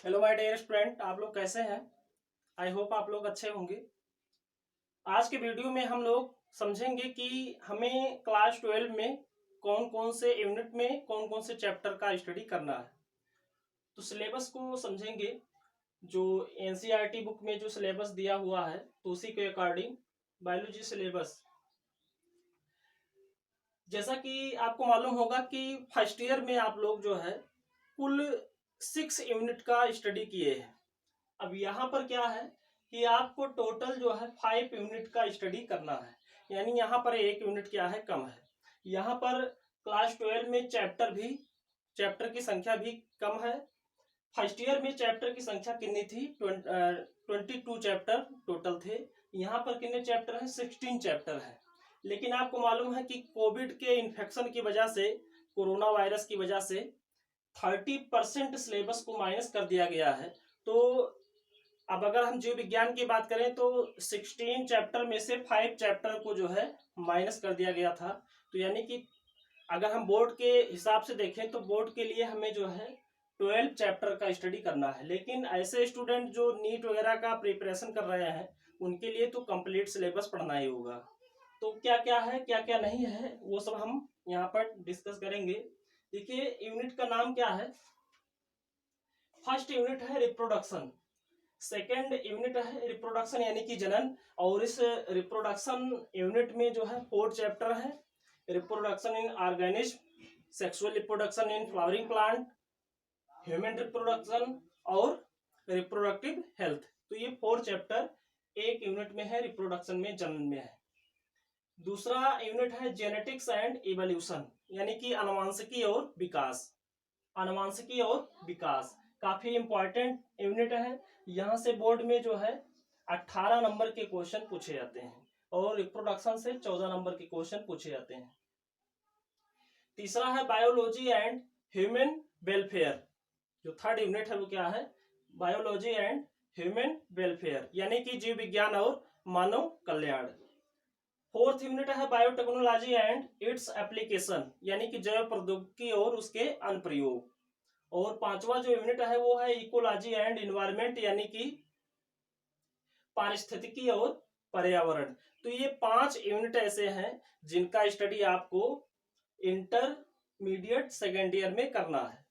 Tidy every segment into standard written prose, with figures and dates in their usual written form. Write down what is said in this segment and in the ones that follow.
Hello my dear student, आप लोग कैसे हैं। आई होप आप लोग अच्छे होंगे। आज के वीडियो में हम लोग समझेंगे कि हमें क्लास 12 में कौन कौन से यूनिट में कौन कौन से चैप्टर का स्टडी करना है। तो सिलेबस को समझेंगे। जो एनसीईआरटी बुक में जो सिलेबस दिया हुआ है तो उसी के अकॉर्डिंग बायोलॉजी सिलेबस, जैसा कि आपको मालूम होगा कि फर्स्ट ईयर में आप लोग जो है कुल 6 यूनिट का स्टडी किए हैं। अब यहाँ पर क्या है कि आपको टोटल जो है 5 यूनिट का स्टडी करना है, यानी यहाँ पर एक यूनिट क्या है, कम है। यहाँ पर क्लास 12 में चैप्टर की संख्या भी कम है। फर्स्ट ईयर में चैप्टर की संख्या कितनी थी, 22 चैप्टर टोटल थे। यहाँ पर कितने चैप्टर हैं, 16 चैप्टर है। लेकिन आपको मालूम है कि कोविड के इन्फेक्शन की वजह से, कोरोना वायरस की वजह से 30% सिलेबस को माइनस कर दिया गया है। तो अब अगर हम जीव विज्ञान की बात करें तो 16 चैप्टर में से 5 चैप्टर को जो है माइनस कर दिया गया था। तो यानी कि अगर हम बोर्ड के हिसाब से देखें तो बोर्ड के लिए हमें जो है 12 चैप्टर का स्टडी करना है। लेकिन ऐसे स्टूडेंट जो नीट वगैरह का प्रिपरेशन कर रहे हैं उनके लिए तो कंप्लीट सिलेबस पढ़ना ही होगा। तो क्या क्या है, क्या क्या नहीं है, वो सब हम यहाँ पर डिस्कस करेंगे। देखिए, यूनिट का नाम क्या है। फर्स्ट यूनिट है रिप्रोडक्शन, सेकेंड यूनिट है रिप्रोडक्शन यानी कि जनन। और इस रिप्रोडक्शन यूनिट में जो है 4 चैप्टर है। Reproduction in organism, sexual reproduction in flowering plant, human reproduction और रिप्रोडक्टिव हेल्थ। तो ये 4 चैप्टर एक यूनिट में है, रिप्रोडक्शन में, जनन में है। दूसरा यूनिट है जेनेटिक्स एंड इवोल्यूशन, यानी कि आनुवांशिकी और विकास। आनुवांशिकी और विकास काफी इंपॉर्टेंट यूनिट है। यहाँ से बोर्ड में जो है 18 नंबर के क्वेश्चन पूछे जाते हैं और रिप्रोडक्शन से 14 नंबर के क्वेश्चन पूछे जाते हैं। तीसरा है बायोलॉजी एंड ह्यूमन वेलफेयर। जो थर्ड यूनिट है वो क्या है, बायोलॉजी एंड ह्यूमन वेलफेयर, यानी कि जीव विज्ञान और मानव कल्याण। फोर्थ यूनिट है बायोटेक्नोलॉजी एंड इट्स एप्लीकेशन, यानी कि जैव प्रौद्योगिकी और उसके अनुप्रयोग। और पांचवा जो यूनिट है वो है इकोलॉजी एंड इन्वायरमेंट, यानी कि पारिस्थितिकी और पर्यावरण। तो ये 5 यूनिट ऐसे हैं जिनका स्टडी आपको इंटरमीडिएट सेकेंड ईयर में करना है।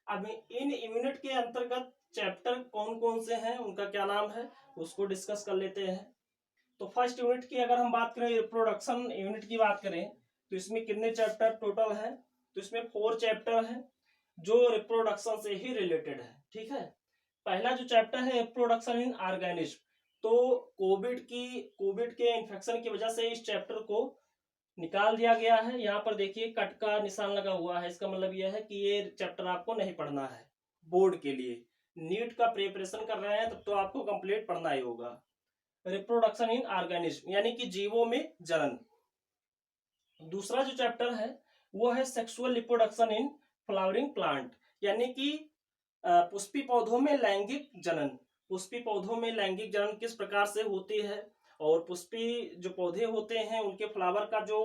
अब इन यूनिट के अंतर्गत चैप्टर कौन कौन से हैं, उनका क्या नाम है, उसको डिस्कस कर लेते हैं। तो फर्स्ट यूनिट की अगर हम बात करें, रिप्रोडक्शन यूनिट की बात करें, तो इसमें कितने चैप्टर टोटल हैं, तो इसमें 4 चैप्टर हैं जो रिप्रोडक्शन से ही रिलेटेड है। ठीक है, पहला जो चैप्टर है रिप्रोडक्शन इन ऑर्गेनिज्म। तो कोविड के इन्फेक्शन की वजह से इस चैप्टर को निकाल दिया गया है। यहाँ पर देखिए कट का निशान लगा हुआ है, इसका मतलब यह है कि ये चैप्टर आपको नहीं पढ़ना है। बोर्ड के लिए नीट का प्रिपरेशन कर रहे हैं तब तो आपको कंप्लीट पढ़ना ही होगा। रिप्रोडक्शन इन ऑर्गेनिज्म यानी कि जीवों में जनन। दूसरा जो चैप्टर है वो है sexual reproduction in flowering plant, यानी कि पुष्पी पौधों में लैंगिक जनन। पुष्पी पौधों में लैंगिक जनन किस प्रकार से होती है, और पुष्पी जो पौधे होते हैं उनके फ्लावर का जो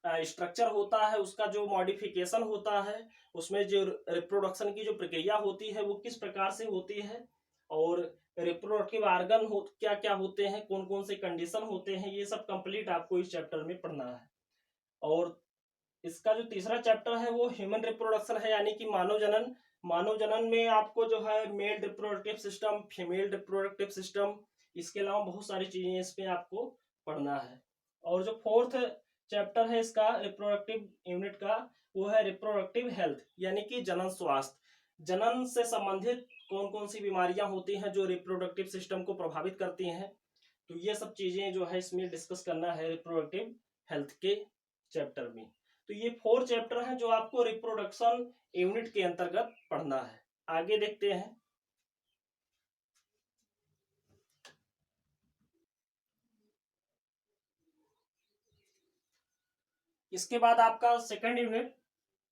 स्ट्रक्चर होता है, उसका जो मॉडिफिकेशन होता है, उसमें जो रिप्रोडक्शन की जो प्रक्रिया होती है वो किस प्रकार से होती है, और रिप्रोडक्टिव आर्गन क्या क्या होते हैं, कौन कौन से कंडीशन होते हैं, ये सब कंप्लीट आपको इस चैप्टर में पढ़ना है। और इसका जो तीसरा चैप्टर है वो ह्यूमन रिप्रोडक्शन है, यानी कि मानव जनन। मानव जनन में आपको जो है male reproductive system, female reproductive system, इसके अलावा बहुत सारी चीजें इसमें आपको पढ़ना है। और जो फोर्थ चैप्टर है इसका रिप्रोडक्टिव यूनिट का वो है रिप्रोडक्टिव हेल्थ, यानी कि जनन स्वास्थ्य। जनन से संबंधित कौन कौन सी बीमारियां होती हैं जो रिप्रोडक्टिव सिस्टम को प्रभावित करती हैं, तो ये सब चीजें जो है इसमें डिस्कस करना है रिप्रोडक्टिव हेल्थ के चैप्टर में। तो ये 4 चैप्टर हैं जो आपको रिप्रोडक्शन यूनिट के अंतर्गत पढ़ना है। आगे देखते हैं। इसके बाद आपका सेकंड यूनिट।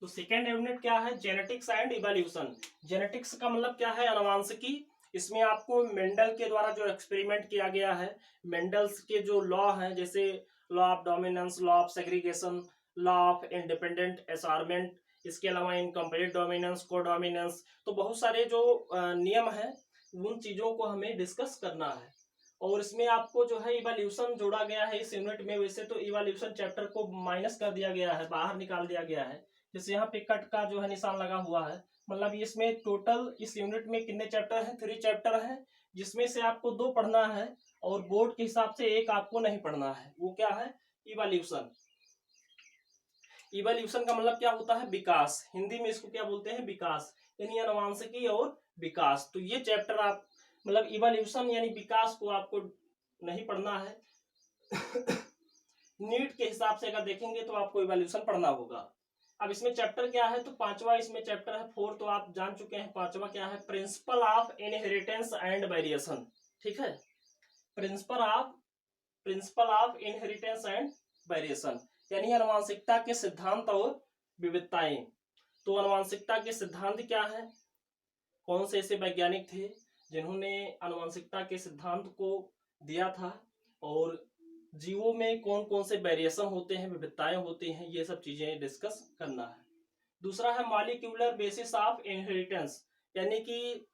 तो सेकंड यूनिट क्या है, जेनेटिक्स एंड इवोल्यूशन। जेनेटिक्स का मतलब क्या है, आनुवांशिकी। इसमें आपको मेंडल के द्वारा जो एक्सपेरिमेंट किया गया है, मेंडल्स के जो लॉ हैं, जैसे law of dominance, law of segregation, law of independent assortment, इसके अलावा इनकम्प्लीट डोमिनेंस, कोडोमिनेंस, तो बहुत सारे जो नियम हैं उन चीजों को हमें डिस्कस करना है। और इसमें आपको जो है इवोल्यूशन जोड़ा गया है इस यूनिट में। वैसे तो इवोल्यूशन चैप्टर को माइनस कर दिया गया है, बाहर निकाल दिया गया है, जैसे यहाँ पे कट का जो है निशान लगा हुआ है। मतलब इसमें टोटल इस यूनिट में कितने चैप्टर हैं? 3 चैप्टर हैं, जिसमें से आपको 2 पढ़ना है और बोर्ड के हिसाब से एक आपको नहीं पढ़ना है। वो क्या है? इवोल्यूशन। इवोल्यूशन का मतलब क्या होता है? विकास। हिंदी में इसको क्या बोलते हैं? विकास, यानी आनुवांशिकी और विकास। तो ये चैप्टर आप मतलब इवोल्यूशन यानी विकास को आपको नहीं पढ़ना है। नीट के हिसाब से अगर देखेंगे तो आपको इवोल्यूशन पढ़ना होगा। अब इसमें चैप्टर क्या है? तो 5वां इसमें चैप्टर है 4, तो आप जान चुके हैं। 5वां क्या है? Principle of inheritance and variation. ठीक है, principle of inheritance and variation, यानी आनुवांशिकता के सिद्धांत और विविधताएं। तो आनुवांशिकता के सिद्धांत क्या है? कौन से ऐसे वैज्ञानिक थे जिन्होंने आनुवांशिकता के सिद्धांत को दिया था, और जीवों में कौन कौन से वेरिएशन होते हैं, विविधताएं होती हैं, ये सब चीजें डिस्कस करना है। दूसरा है मॉलिक्यूलर बेसिस ऑफ इनहेरिटेंस, यानी कि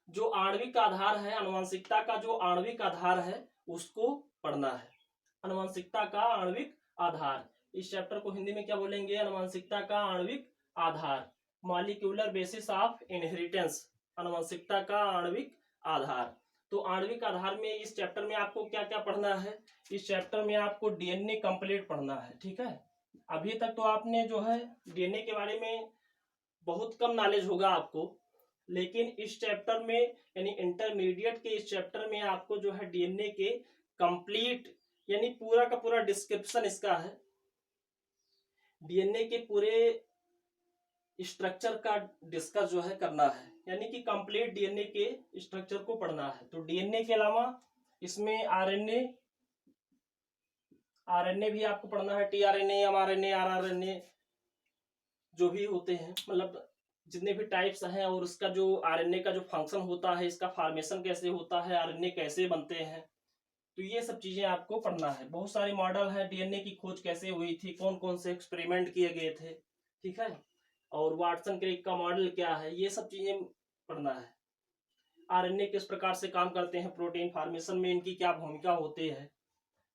जो आणविक आधार है, आनुवांशिकता का जो आणविक आधार है उसको पढ़ना है। आनुवांशिकता का आणविक आधार, इस चैप्टर को हिंदी में क्या बोलेंगे? आनुवांशिकता का आणविक आधार, मॉलिक्यूलर बेसिस ऑफ इनहेरिटेंस, आनुवांशिकता का आणविक आधार। तो आणविक आधार में इस चैप्टर में आपको क्या क्या पढ़ना है? इस चैप्टर में आपको डीएनए कंप्लीट पढ़ना है। ठीक है, अभी तक तो आपने जो है डीएनए के बारे में बहुत कम नॉलेज होगा आपको, लेकिन इस चैप्टर में यानी इंटरमीडिएट के इस चैप्टर में आपको जो है डीएनए के कंप्लीट यानी पूरा का पूरा डिस्क्रिप्शन इसका है। डीएनए के पूरे स्ट्रक्चर का डिस्कस जो है करना है, यानी कि कंप्लीट डीएनए के स्ट्रक्चर को पढ़ना है। तो डीएनए के अलावा इसमें आरएनए भी आपको पढ़ना है, टीआरएनए, एमआरएनए, आरआरएनए जो भी होते हैं, मतलब जितने भी टाइप्स हैं, और उसका जो आरएनए का जो फंक्शन होता है, इसका फॉर्मेशन कैसे होता है, आरएनए कैसे बनते हैं, तो ये सब चीजें आपको पढ़ना है। बहुत सारे मॉडल है, डीएनए की खोज कैसे हुई थी, कौन कौन से एक्सपेरिमेंट किए गए थे, ठीक है, और वाटसन क्रिक का मॉडल क्या है, ये सब चीजें पढ़ना है। आरएनए किस प्रकार से काम करते हैं, प्रोटीन फॉर्मेशन में इनकी क्या भूमिका होती है।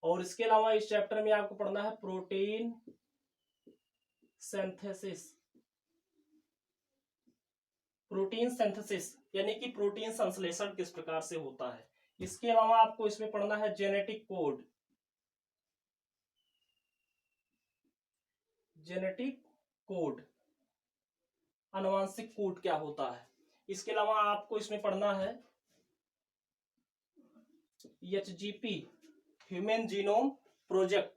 और इसके अलावा इस चैप्टर में आपको पढ़ना है प्रोटीन सिंथेसिस, यानी कि प्रोटीन संश्लेषण किस प्रकार से होता है। इसके अलावा आपको इसमें पढ़ना है जेनेटिक कोड, आनुवांशिक कोड क्या होता है। इसके अलावा आपको इसमें पढ़ना है HGP, ह्यूमन जीनोम प्रोजेक्ट,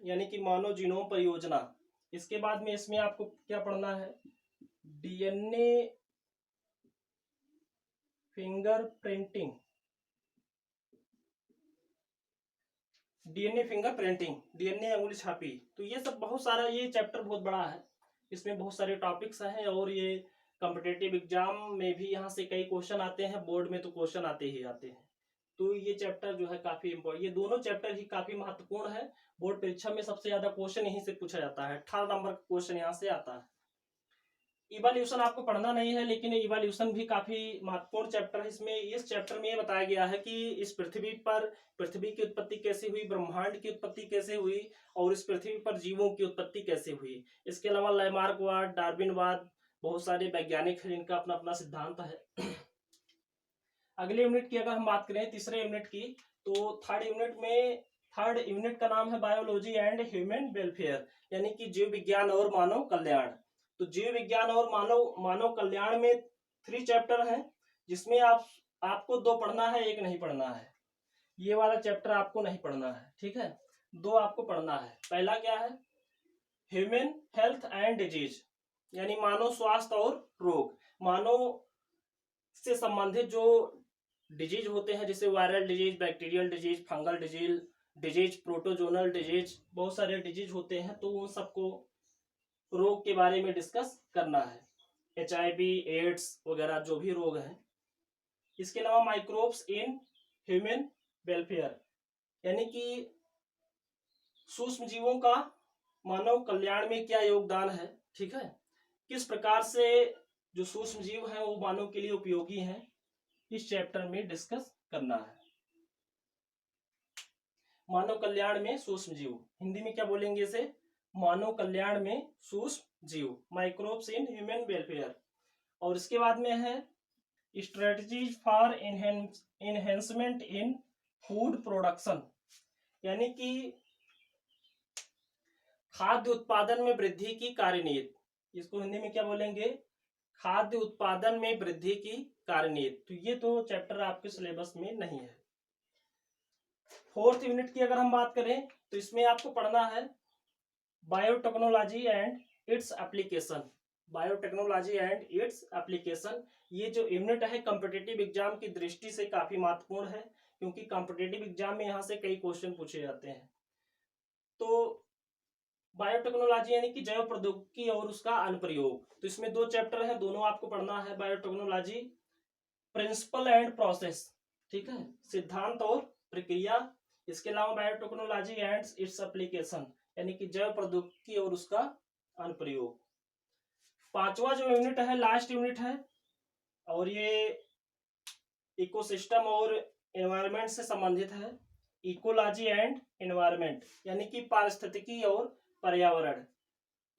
यानी कि मानव जीनोम परियोजना। इसके बाद में इसमें आपको क्या पढ़ना है? डीएनए फिंगरप्रिंटिंग, डीएनए अंगुली छापी। तो ये सब बहुत सारा, ये चैप्टर बहुत बड़ा है, इसमें बहुत सारे टॉपिक्स हैं, और ये कॉम्पिटिटिव एग्जाम में भी यहाँ से कई क्वेश्चन आते हैं, बोर्ड में तो क्वेश्चन आते ही आते हैं। तो ये चैप्टर जो है काफी इम्पोर्टेंट, ये दोनों चैप्टर ही काफी महत्वपूर्ण है। बोर्ड परीक्षा में सबसे ज्यादा क्वेश्चन यहीं से पूछा जाता है, 18 नंबर का क्वेश्चन यहाँ से आता है। इवोल्यूशन आपको पढ़ना नहीं है, लेकिन इवोल्यूशन भी काफी महत्वपूर्ण चैप्टर है। इसमें इस चैप्टर में ये बताया गया है कि इस पृथ्वी की उत्पत्ति कैसे हुई, ब्रह्मांड की उत्पत्ति कैसे हुई, और इस पृथ्वी पर जीवों की उत्पत्ति कैसे हुई। इसके अलावा लैमार्कवाद, डार्विनवाद, बहुत सारे वैज्ञानिक हैं जिनका अपना अपना सिद्धांत है। अगले यूनिट की अगर हम बात करें, तीसरे यूनिट की, तो थर्ड यूनिट का नाम है बायोलॉजी एंड ह्यूमन वेलफेयर, यानी कि जीव विज्ञान और मानव कल्याण। तो जीव विज्ञान और मानव कल्याण में 3 चैप्टर हैं, जिसमें आपको 2 पढ़ना है, 1 नहीं पढ़ना है। ये वाला चैप्टर आपको नहीं पढ़ना है, ठीक है, 2 आपको पढ़ना है। पहला क्या है? ह्यूमन हेल्थ एंड डिजीज, यानी मानव स्वास्थ्य और रोग। मानव से संबंधित जो डिजीज होते हैं, जैसे viral disease, bacterial disease, fungal disease, प्रोटोजोनल disease, बहुत सारे डिजीज होते हैं, तो उन सबको रोग के बारे में डिस्कस करना है। HIV, एड्स वगैरह जो भी रोग हैं। इसके अलावा माइक्रोब्स इन ह्यूमन वेलफेयर, यानी कि सूक्ष्म जीवों का मानव कल्याण में क्या योगदान है, ठीक है, किस प्रकार से जो सूक्ष्म जीव हैं वो मानव के लिए उपयोगी हैं, इस चैप्टर में डिस्कस करना है। मानव कल्याण में सूक्ष्म जीव, हिंदी में क्या बोलेंगे इसे, मानव कल्याण में सूक्ष्म जीव, माइक्रोब्स इन ह्यूमन वेलफेयर। और इसके बाद में है strategies for enhancement in food production, यानी कि खाद्य उत्पादन में वृद्धि की कार्यनीति, इसको हिंदी में क्या बोलेंगे, खाद्य उत्पादन में वृद्धि की कार्यनीति। तो ये तो चैप्टर आपके सिलेबस में नहीं है। 4th यूनिट की अगर हम बात करें तो इसमें आपको पढ़ना है biotechnology and its application. Biotechnology and its application, ये जो यूनिट है कॉम्पिटिटिव एग्जाम की दृष्टि से काफी महत्वपूर्ण है, क्योंकि कॉम्पिटिटिव एग्जाम में यहाँ से कई क्वेश्चन पूछे जाते हैं। तो बायोटेक्नोलॉजी यानी कि जैव प्रौद्योगिकी और उसका अनुप्रयोग, तो इसमें 2 चैप्टर है, दोनों आपको पढ़ना है। बायोटेक्नोलॉजी प्रिंसिपल एंड प्रोसेस, ठीक है, सिद्धांत और प्रक्रिया। इसके अलावा बायोटेक्नोलॉजी एंड इट्स एप्लीकेशन, यानी कि जैव प्रौद्योगिकी और उसका अनुप्रयोग। 5वां जो यूनिट है लास्ट यूनिट है, और ये इकोसिस्टम और एनवायरनमेंट से संबंधित है। इकोलॉजी एंड एनवायरनमेंट, यानी कि पारिस्थितिकी और पर्यावरण।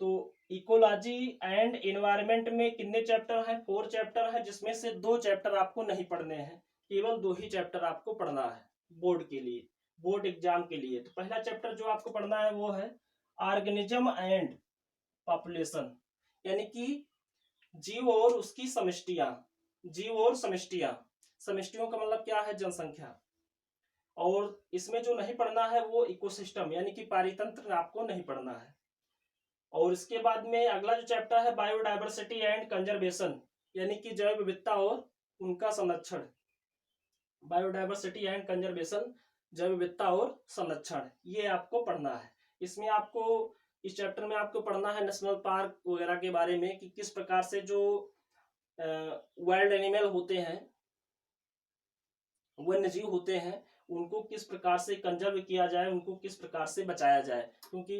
तो इकोलॉजी एंड एनवायरनमेंट में कितने चैप्टर हैं, 4 चैप्टर है, जिसमें से 2 चैप्टर आपको नहीं पढ़ने हैं, केवल 2 ही चैप्टर आपको पढ़ना है बोर्ड के लिए, बोर्ड एग्जाम के लिए। तो पहला चैप्टर जो आपको पढ़ना है वो है ऑर्गेनिज्म एंड पॉपुलेशन, यानी कि जीव और उसकी समष्टियां, जीव और समष्टियां, समष्टियों का मतलब क्या है, जनसंख्या। और इसमें जो नहीं पढ़ना है वो इकोसिस्टम, यानी कि पारितंत्र आपको नहीं पढ़ना है। और इसके बाद में अगला जो चैप्टर है बायोडायवर्सिटी एंड कंजर्वेशन, यानी कि जैव विविधता और उनका संरक्षण। बायोडायवर्सिटी एंड कंजर्वेशन, जैव विविधता और संरक्षण, ये आपको पढ़ना है। इसमें आपको, इस चैप्टर में आपको पढ़ना है नेशनल पार्क वगैरह के बारे में, कि किस प्रकार से जो वाइल्ड एनिमल होते हैं, वन्य जीव होते हैं, उनको किस प्रकार से कंजर्व किया जाए, उनको किस प्रकार से बचाया जाए, क्योंकि